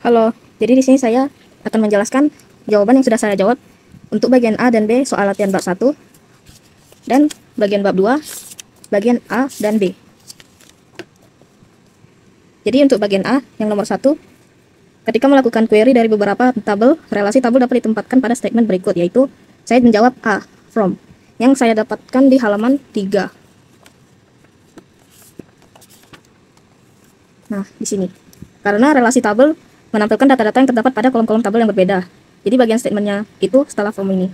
Halo, jadi di sini saya akan menjelaskan jawaban yang sudah saya jawab untuk bagian A dan B soal latihan bab 1 dan bagian bab 2, bagian A dan B. Jadi untuk bagian A yang nomor 1, ketika melakukan query dari beberapa tabel, relasi tabel dapat ditempatkan pada statement berikut, yaitu saya menjawab A, from, yang saya dapatkan di halaman 3. Nah, di sini. Karena relasi tabel menampilkan data-data yang terdapat pada kolom-kolom tabel yang berbeda. Jadi bagian statementnya itu setelah from ini.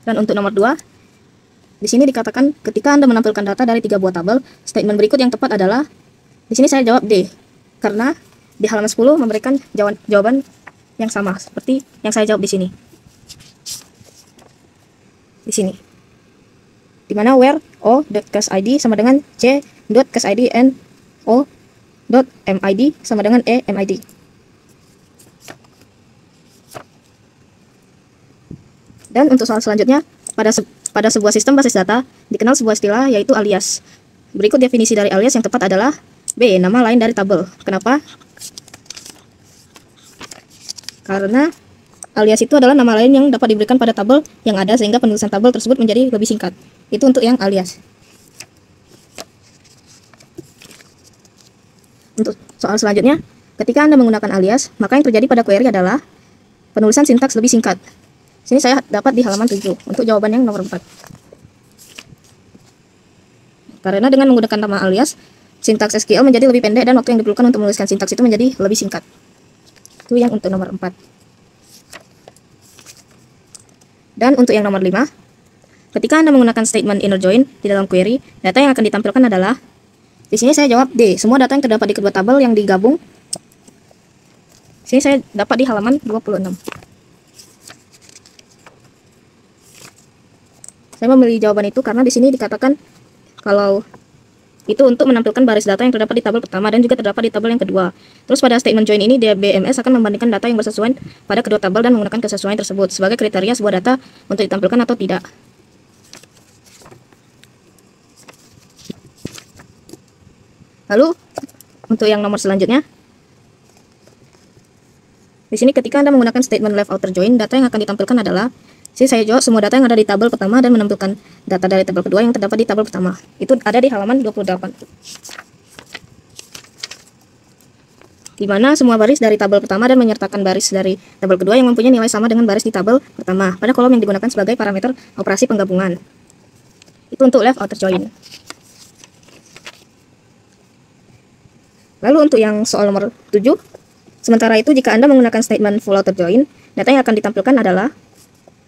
Dan untuk nomor 2, di sini dikatakan ketika Anda menampilkan data dari 3 buah tabel, statement berikut yang tepat adalah, di sini saya jawab D, karena di halaman 10 memberikan jawaban yang sama seperti yang saya jawab di sini. Di sini. Dimana where o.caseID sama dengan c.caseID and o.mid sama dengan e.mid. Dan untuk soal selanjutnya, pada sebuah sistem basis data dikenal sebuah istilah yaitu alias. Berikut definisi dari alias yang tepat adalah B, nama lain dari tabel. Kenapa? Karena alias itu adalah nama lain yang dapat diberikan pada tabel yang ada sehingga penulisan tabel tersebut menjadi lebih singkat. Itu untuk yang alias. Untuk soal selanjutnya, ketika Anda menggunakan alias, maka yang terjadi pada query adalah penulisan sintaks lebih singkat. Sini saya dapat di halaman 7 untuk jawaban yang nomor 4. Karena dengan menggunakan nama alias, sintaks SQL menjadi lebih pendek dan waktu yang diperlukan untuk menuliskan sintaks itu menjadi lebih singkat. Itu yang untuk nomor 4. Dan untuk yang nomor 5, ketika Anda menggunakan statement inner join di dalam query, data yang akan ditampilkan adalah, di sini saya jawab D, semua data yang terdapat di kedua tabel yang digabung. Sini saya dapat di halaman 26. Saya memilih jawaban itu karena di sini dikatakan kalau itu untuk menampilkan baris data yang terdapat di tabel pertama dan juga terdapat di tabel yang kedua. Terus pada statement join ini, DBMS akan membandingkan data yang bersesuaian pada kedua tabel dan menggunakan kesesuaian tersebut sebagai kriteria sebuah data untuk ditampilkan atau tidak. Lalu untuk yang nomor selanjutnya, di sini ketika Anda menggunakan statement left outer join, data yang akan ditampilkan adalah, sini saya jawab semua data yang ada di tabel pertama dan menampilkan data dari tabel kedua yang terdapat di tabel pertama. Itu ada di halaman 28. Di mana semua baris dari tabel pertama dan menyertakan baris dari tabel kedua yang mempunyai nilai sama dengan baris di tabel pertama pada kolom yang digunakan sebagai parameter operasi penggabungan. Itu untuk left outer join. Lalu untuk yang soal nomor 7, sementara itu jika Anda menggunakan statement full outer join, data yang akan ditampilkan adalah,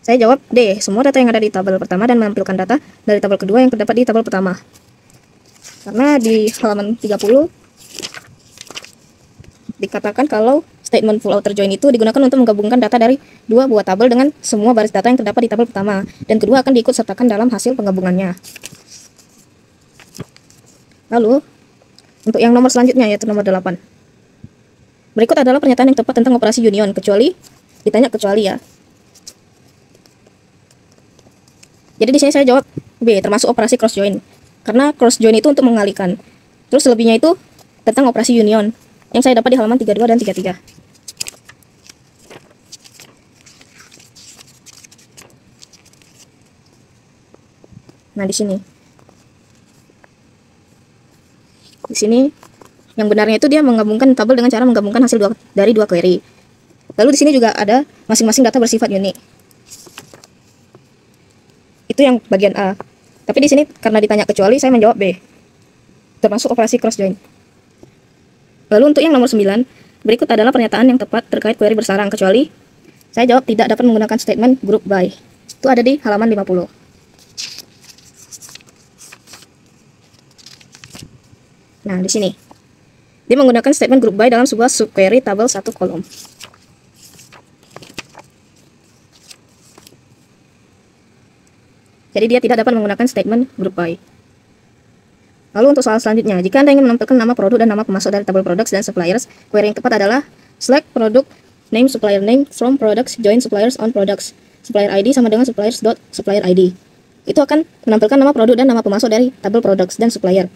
saya jawab D, semua data yang ada di tabel pertama dan menampilkan data dari tabel kedua yang terdapat di tabel pertama. Karena di halaman 30 dikatakan kalau statement full outer join itu digunakan untuk menggabungkan data dari dua buah tabel dengan semua baris data yang terdapat di tabel pertama, dan kedua akan diikut sertakan dalam hasil penggabungannya. Lalu untuk yang nomor selanjutnya yaitu nomor 8. Berikut adalah pernyataan yang tepat tentang operasi union, kecuali ditanya kecuali ya. Jadi di sini saya jawab B, termasuk operasi cross join. Karena cross join itu untuk mengalihkan. Terus selebihnya itu tentang operasi union yang saya dapat di halaman 32 dan 33. Nah, di sini. Di sini yang benarnya itu dia menggabungkan tabel dengan cara menggabungkan hasil dari dua query. Lalu di sini juga ada masing-masing data bersifat unik. Itu yang bagian A. Tapi di sini karena ditanya kecuali, saya menjawab B, termasuk operasi cross join. Lalu untuk yang nomor 9, berikut adalah pernyataan yang tepat terkait query bersarang, kecuali saya jawab tidak dapat menggunakan statement group by. Itu ada di halaman 50. Nah, di sini dia menggunakan statement group by dalam sebuah subquery tabel satu kolom. Jadi dia tidak dapat menggunakan statement group by. Lalu untuk soal selanjutnya, jika Anda ingin menampilkan nama produk dan nama pemasok dari tabel products dan suppliers, query yang tepat adalah select product name supplier name from products join suppliers on products. Supplier ID sama dengan suppliers.supplier ID. Itu akan menampilkan nama produk dan nama pemasok dari tabel products dan supplier.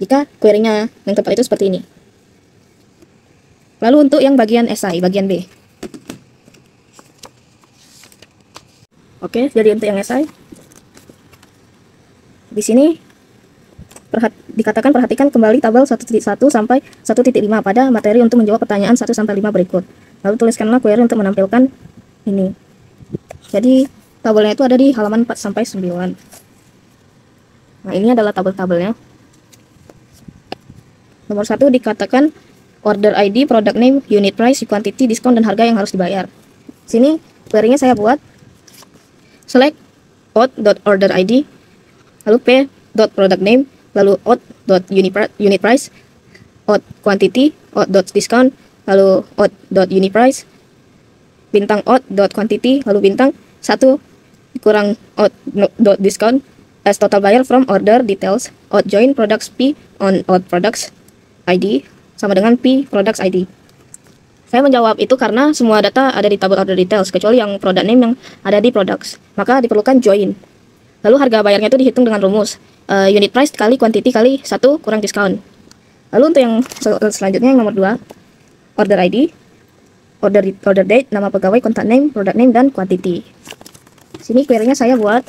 jika query-nya yang tepat itu seperti ini. Lalu untuk yang bagian SI, bagian B. Oke, jadi untuk yang SI, di sini dikatakan perhatikan kembali tabel 1.1 sampai 1.5 pada materi untuk menjawab pertanyaan 1 sampai 5 berikut. Lalu tuliskanlah query untuk menampilkan ini. Jadi tabelnya itu ada di halaman 4 sampai 9. Nah, ini adalah tabel-tabelnya. Nomor 1 dikatakan order ID, product name, unit price, quantity, diskon, dan harga yang harus dibayar. Sini query-nya saya buat select out.order ID, lalu p.product name, lalu out.unit price, out.quantity, out.discount, lalu out.unit price, bintang out.quantity, lalu bintang 1 kurang out.discount as total buyer from order details, out join products P on out products ID sama dengan P products ID. Saya menjawab itu karena semua data ada di tabel order details kecuali yang product name yang ada di products, maka diperlukan join. Lalu harga bayarnya itu dihitung dengan rumus unit price kali quantity kali 1 kurang diskon. Lalu untuk yang selanjutnya yang nomor 2, order ID, order date, nama pegawai, contact name, product name, dan quantity. Sini query-nya saya buat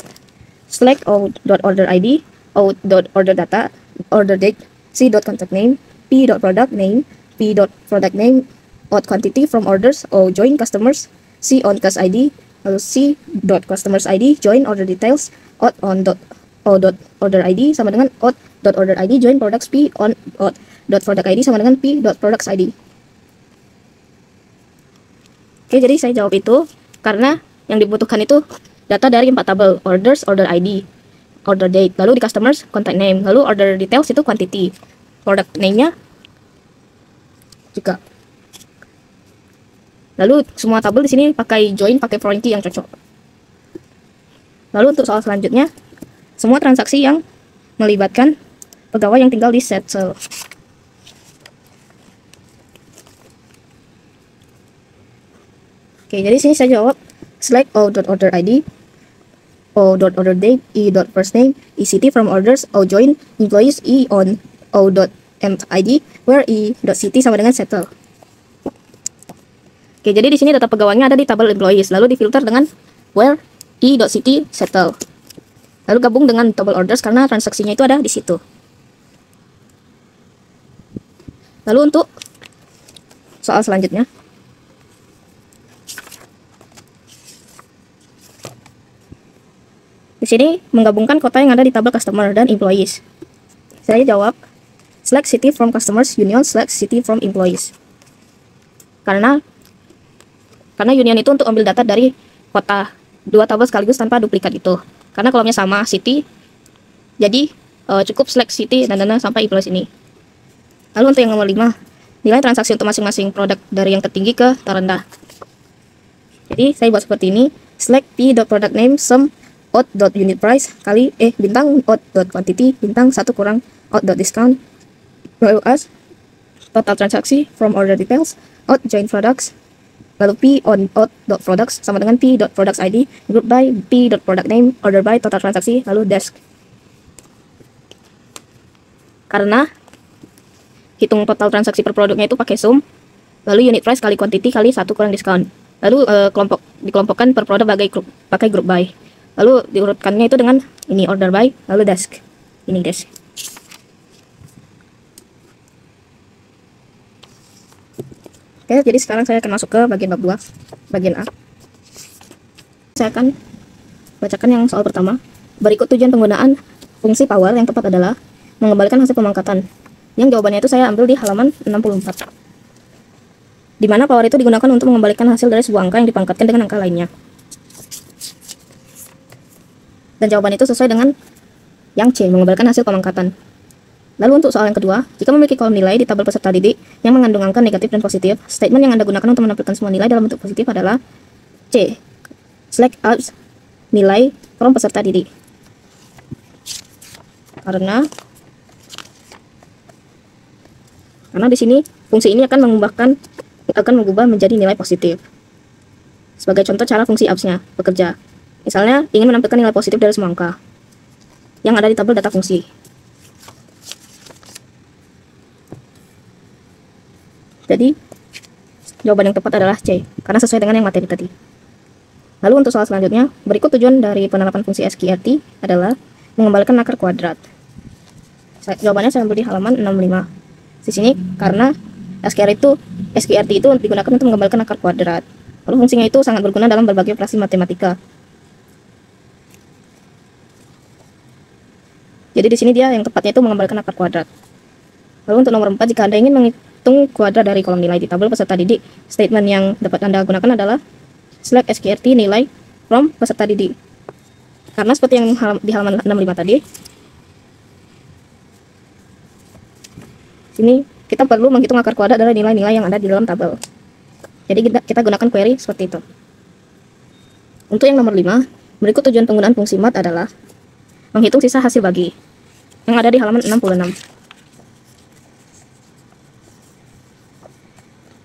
select out.order ID, out.order data, order date, c.contact name, p.product name, p.product name, out quantity from orders, o join customers, c on cus ID, lalu c.customers ID, join order details, out on order ID sama dengan out.order ID, join products P on out.product ID sama dengan P.products ID. Oke, jadi saya jawab itu karena yang dibutuhkan itu data dari 4 tabel, orders, order ID, order date, lalu di customers, contact name, lalu order details itu quantity, product name-nya juga. Lalu semua tabel di sini pakai join, pakai foreign key yang cocok. Lalu untuk soal selanjutnya, semua transaksi yang melibatkan pegawai yang tinggal di settle. Oke, jadi sini saya jawab select o.order ID, o.order date, e.first name, ECT from orders, o join employees, e on o.emp ID, where e.ct sama dengan settle. Oke, jadi di sini data pegawainya ada di tabel employees, lalu difilter dengan where e.ct settle. Lalu gabung dengan tabel orders karena transaksinya itu ada di situ. Lalu untuk soal selanjutnya, di sini menggabungkan kota yang ada di tabel customer dan employees. Saya jawab select city from customers union select city from employees. Karena union itu untuk ambil data dari kota, 2 tabel sekaligus tanpa duplikat itu. Karena kolomnya sama city, jadi cukup select city dan dana sampai employees ini. Lalu untuk yang nomor 5, nilai transaksi untuk masing-masing produk dari yang tertinggi ke terendah. Jadi saya buat seperti ini, select p.product name sum out.unit price kali bintang out.quantity bintang 1 kurang out.discount lalu as total transaksi from order details out join products, lalu P on out.products sama dengan P.products ID, group by P.product name, order by total transaksi, lalu desk. Karena hitung total transaksi per produknya itu pakai sum, lalu unit price kali quantity kali 1 kurang diskon. Lalu dikelompokkan per produk pakai group by. Lalu diurutkannya itu dengan ini order by, lalu desk. Ini desk. Oke, jadi sekarang saya akan masuk ke bagian bab 2, bagian A. Saya akan bacakan yang soal pertama. Berikut tujuan penggunaan fungsi power yang tepat adalah mengembalikan hasil pemangkatan. Yang jawabannya itu saya ambil di halaman 64. Di mana power itu digunakan untuk mengembalikan hasil dari sebuah angka yang dipangkatkan dengan angka lainnya. Dan jawaban itu sesuai dengan yang C, mengembalikan hasil pemangkatan. Lalu untuk soal yang kedua, jika memiliki kolom nilai di tabel peserta didik yang mengandung angka negatif dan positif, statement yang Anda gunakan untuk menampilkan semua nilai dalam bentuk positif adalah C. Select out nilai from peserta didik. Karena di sini fungsi ini akan mengubah menjadi nilai positif. Sebagai contoh cara fungsi abs-nya bekerja. Misalnya ingin menampilkan nilai positif dari semua angka yang ada di tabel data fungsi. Jadi jawaban yang tepat adalah C, karena sesuai dengan yang materi tadi. Lalu untuk soal selanjutnya, berikut tujuan dari penerapan fungsi SQRT adalah mengembalikan akar kuadrat. Jawabannya saya ambil di halaman 65. Di sini karena SQRT itu digunakan untuk mengembalikan akar kuadrat. Lalu fungsinya itu sangat berguna dalam berbagai operasi matematika. Jadi di sini dia yang tepatnya itu mengembalikan akar kuadrat. Lalu untuk nomor 4, jika Anda ingin menghitung kuadrat dari kolom nilai di tabel peserta didik, statement yang dapat Anda gunakan adalah select SQRT nilai from peserta didik. Karena seperti yang di halaman 65 tadi, sini kita perlu menghitung akar kuadrat dari nilai-nilai yang ada di dalam tabel. Jadi kita gunakan query seperti itu. Untuk yang nomor 5, berikut tujuan penggunaan fungsi mat adalah menghitung sisa hasil bagi yang ada di halaman 66.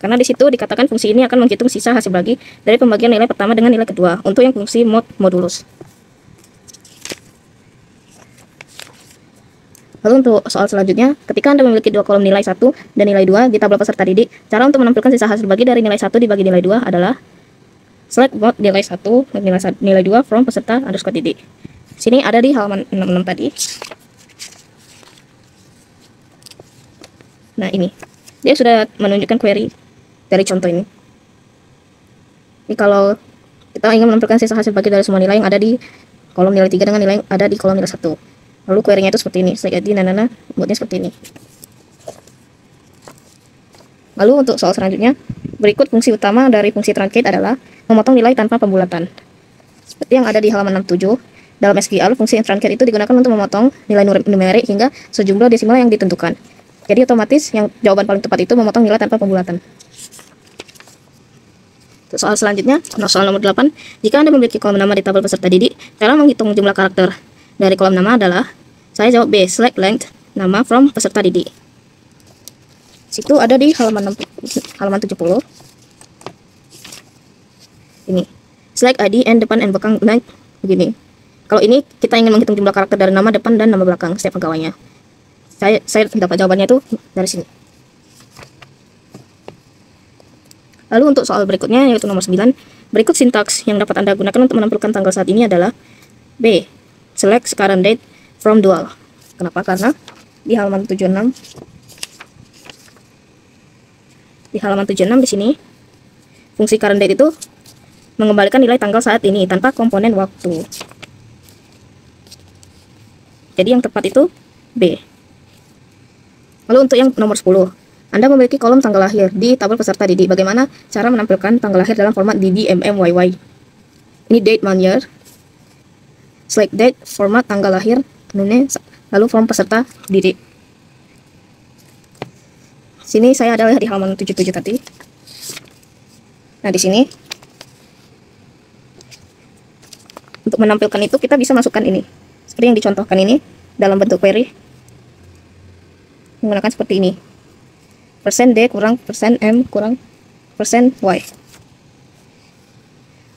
Karena di situ dikatakan fungsi ini akan menghitung sisa hasil bagi dari pembagian nilai pertama dengan nilai kedua untuk yang fungsi mod modulus. Lalu untuk soal selanjutnya, ketika Anda memiliki dua kolom nilai 1 dan nilai 2 di tabel peserta didik, cara untuk menampilkan sisa hasil bagi dari nilai 1 dibagi nilai 2 adalah select mod nilai 1 dan nilai 2 from peserta underscore didik. Sini ada di halaman 66 tadi. Nah, ini. Dia sudah menunjukkan query dari contoh ini. Ini kalau kita ingin menampilkan sisa hasil bagi dari semua nilai yang ada di kolom nilai 3 dengan nilai yang ada di kolom nilai 1. Lalu query-nya itu seperti ini. Select ID, buatnya seperti ini. Lalu untuk soal selanjutnya, berikut fungsi utama dari fungsi truncate adalah memotong nilai tanpa pembulatan. Seperti yang ada di halaman 67, dalam SQL, fungsi truncate itu digunakan untuk memotong nilai numerik hingga sejumlah desimal yang ditentukan. Jadi otomatis yang jawaban paling tepat itu memotong nilai tanpa pembulatan. Soal selanjutnya, soal nomor 8, jika Anda memiliki kolom nama di tabel peserta didik, cara menghitung jumlah karakter dari kolom nama adalah, saya jawab B, select length nama from peserta didik. Situ ada di halaman 70. Ini. Select ID and depan and belakang blank begini. Kalau ini kita ingin menghitung jumlah karakter dari nama depan dan nama belakang setiap pegawainya. Saya dapat jawabannya itu dari sini. Lalu untuk soal berikutnya yaitu nomor 9, berikut sintaks yang dapat Anda gunakan untuk menampilkan tanggal saat ini adalah B, select current date from dual. Kenapa? Karena di halaman 76 di sini fungsi current date itu mengembalikan nilai tanggal saat ini tanpa komponen waktu. Jadi yang tepat itu B. Lalu untuk yang nomor 10, Anda memiliki kolom tanggal lahir di tabel peserta didik. Bagaimana cara menampilkan tanggal lahir dalam format DDMMYY? Ini date month year. Select date, format tanggal lahir, lalu from peserta didik. Sini saya adalah di halaman 77 tadi. Nah, di sini untuk menampilkan itu kita bisa masukkan ini. Seperti yang dicontohkan ini dalam bentuk query. Menggunakan seperti ini. Persen D kurang persen M kurang persen Y.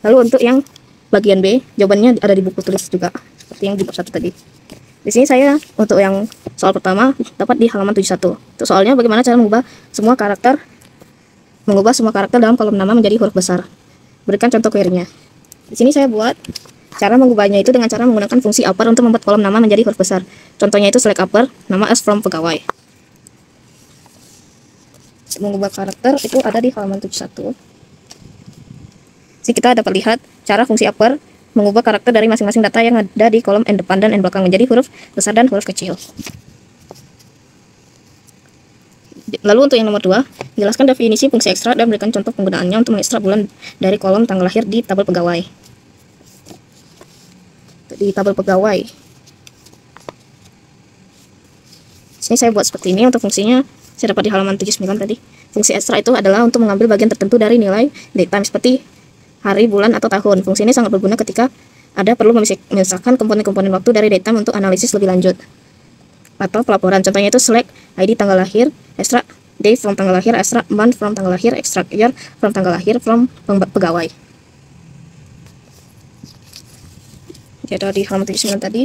Lalu untuk yang bagian B, jawabannya ada di buku tulis juga. Seperti yang di bab 1 tadi. Di sini saya untuk yang soal pertama dapat di halaman 71. Untuk soalnya bagaimana cara mengubah semua karakter dalam kolom nama menjadi huruf besar. Berikan contoh query-nya. Di sini saya buat cara mengubahnya itu dengan cara menggunakan fungsi upper untuk membuat kolom nama menjadi huruf besar. Contohnya itu select upper, nama as from pegawai. Mengubah karakter itu ada di halaman 71. Jadi kita dapat lihat cara fungsi upper mengubah karakter dari masing-masing data yang ada di kolom n depan dan n belakang menjadi huruf besar dan huruf kecil. Lalu untuk yang nomor 2, jelaskan definisi fungsi ekstrak dan berikan contoh penggunaannya untuk mengekstrak bulan dari kolom tanggal lahir di tabel pegawai. Di tabel pegawai. Sini saya buat seperti ini. Untuk fungsinya saya dapat di halaman 79 tadi. Fungsi ekstrak itu adalah untuk mengambil bagian tertentu dari nilai datetime seperti hari, bulan, atau tahun. Fungsi ini sangat berguna ketika ada perlu memisahkan komponen-komponen waktu dari datetime untuk analisis lebih lanjut atau pelaporan. Contohnya itu select ID tanggal lahir, extract day from tanggal lahir, extract month from tanggal lahir, extract year from tanggal lahir from pegawai. Jadi di halaman 79 tadi.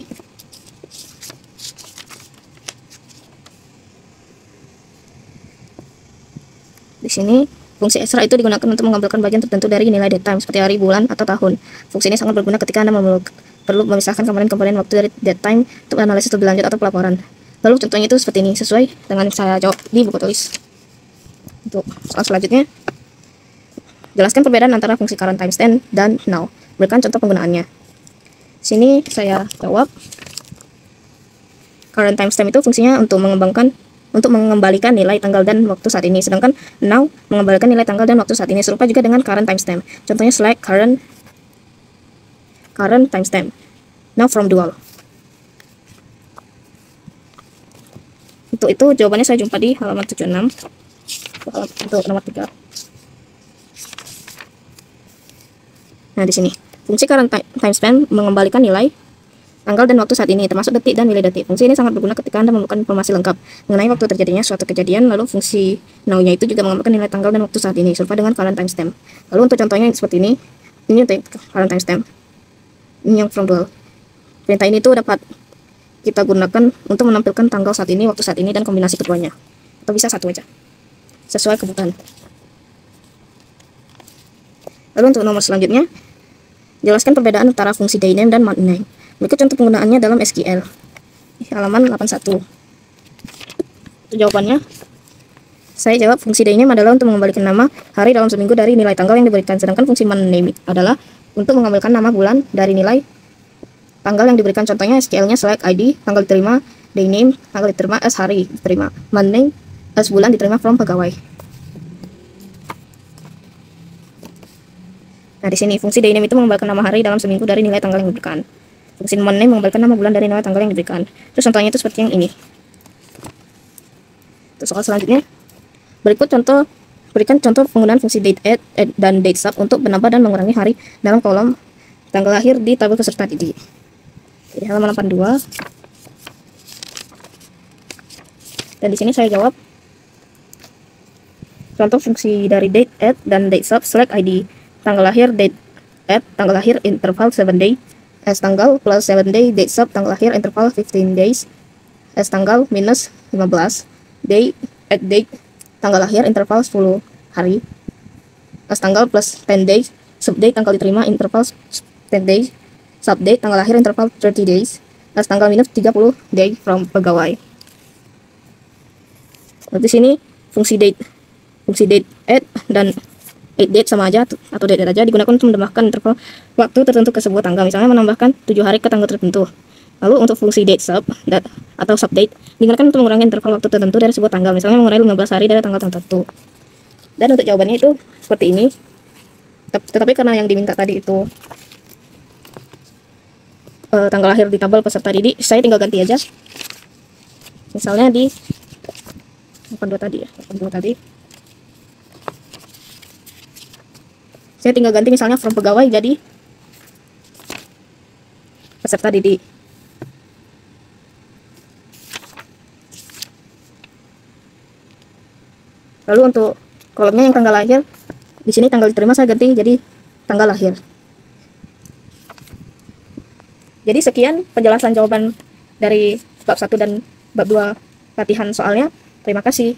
Di Di sini fungsi extra itu digunakan untuk mengambilkan bagian tertentu dari nilai datetime seperti hari, bulan, atau tahun. Fungsi ini sangat berguna ketika Anda perlu memisahkan komponen-komponen waktu dari datetime untuk analisis lebih lanjut atau pelaporan. Lalu contohnya itu seperti ini, sesuai dengan saya jawab di buku tulis. Untuk soal selanjutnya, jelaskan perbedaan antara fungsi current timestamp dan now. Berikan contoh penggunaannya. Sini saya jawab, current timestamp itu fungsinya untuk mengembalikan nilai tanggal dan waktu saat ini, sedangkan now mengembalikan nilai tanggal dan waktu saat ini, serupa juga dengan current timestamp. Contohnya select current timestamp, now from dual. Untuk itu jawabannya saya jumpa di halaman 76 untuk nomor 3. Nah, di sini fungsi current timestamp mengembalikan nilai tanggal dan waktu saat ini, termasuk detik dan nilai detik. Fungsi ini sangat berguna ketika Anda memerlukan informasi lengkap mengenai waktu terjadinya suatu kejadian. Lalu fungsi now-nya itu juga mengembalikan nilai tanggal dan waktu saat ini, serupa dengan current timestamp. Lalu untuk contohnya seperti ini untuk current timestamp, ini yang from dual. Perintah ini tuh dapat kita gunakan untuk menampilkan tanggal saat ini, waktu saat ini, dan kombinasi keduanya, atau bisa satu aja sesuai kebutuhan. Lalu untuk nomor selanjutnya, jelaskan perbedaan antara fungsi dayname dan monthname. Berikut contoh penggunaannya dalam SQL. Halaman 81. Untuk jawabannya, saya jawab fungsi dayname adalah untuk mengembalikan nama hari dalam seminggu dari nilai tanggal yang diberikan, sedangkan fungsi monthname adalah untuk mengambilkan nama bulan dari nilai tanggal yang diberikan. Contohnya SQL-nya select ID, tanggal diterima, dayname, tanggal diterima as hari diterima, monthname as bulan diterima from pegawai. Nah, di sini fungsi dayname itu mengembalikan nama hari dalam seminggu dari nilai tanggal yang diberikan. Fungsi monthname mengembalikan nama bulan dari nilai tanggal yang diberikan. Terus contohnya itu seperti yang ini. Terus soal selanjutnya, berikan contoh penggunaan fungsi date add dan date sub untuk menambah dan mengurangi hari dalam kolom tanggal lahir di tabel peserta didik. Jadi halaman 82. Dan di sini saya jawab contoh fungsi dari date add dan date sub. Select ID, tanggal lahir, date add, tanggal lahir, interval 7 day, as tanggal plus 7 day, date sub, tanggal lahir, interval 15 days, as tanggal minus 15 day, add date, tanggal lahir, interval 10 hari, as tanggal plus 10 days, subdate, tanggal diterima, interval 10 days, subdate, tanggal lahir, interval 30 days, as tanggal minus 30 day from pegawai. Di sini fungsi date add dan add date sama aja, atau date aja digunakan untuk menambahkan interval waktu tertentu ke sebuah tanggal, misalnya menambahkan 7 hari ke tanggal tertentu. Lalu untuk fungsi date sub atau subdate digunakan untuk mengurangi interval waktu tertentu dari sebuah tanggal, misalnya mengurangi 15 hari dari tanggal tertentu. Dan untuk jawabannya itu seperti ini. Tetapi karena yang diminta tadi itu tanggal lahir di tabel peserta didik, saya tinggal ganti aja. Misalnya di 82 tadi ya, 82 tadi. Saya tinggal ganti misalnya from pegawai jadi peserta didik. Lalu untuk kolomnya yang tanggal lahir, di sini tanggal diterima saya ganti jadi tanggal lahir. Jadi sekian penjelasan jawaban dari bab 1 dan bab 2 latihan soalnya. Terima kasih.